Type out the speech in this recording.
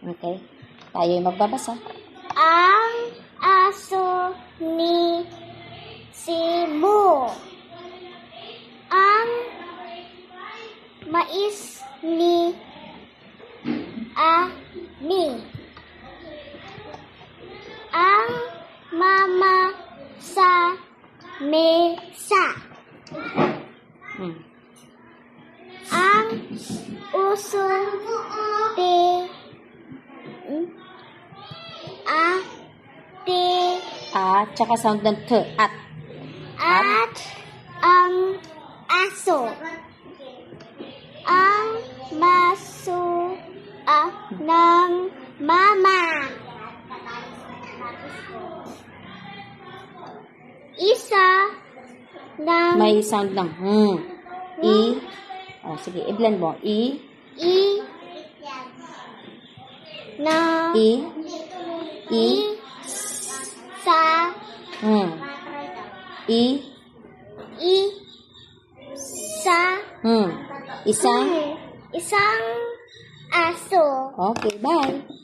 Okay. Tayo'y magbabasa. Ang aso ni Simu. Ang mais ni Ani. Ang mama sa mesa. Ang uso Tsaka sound ng T. At ang aso. Ang maso ng mama. Isa ng may sound ng sige, i-blend mo. sa isang isang aso. okay, bye.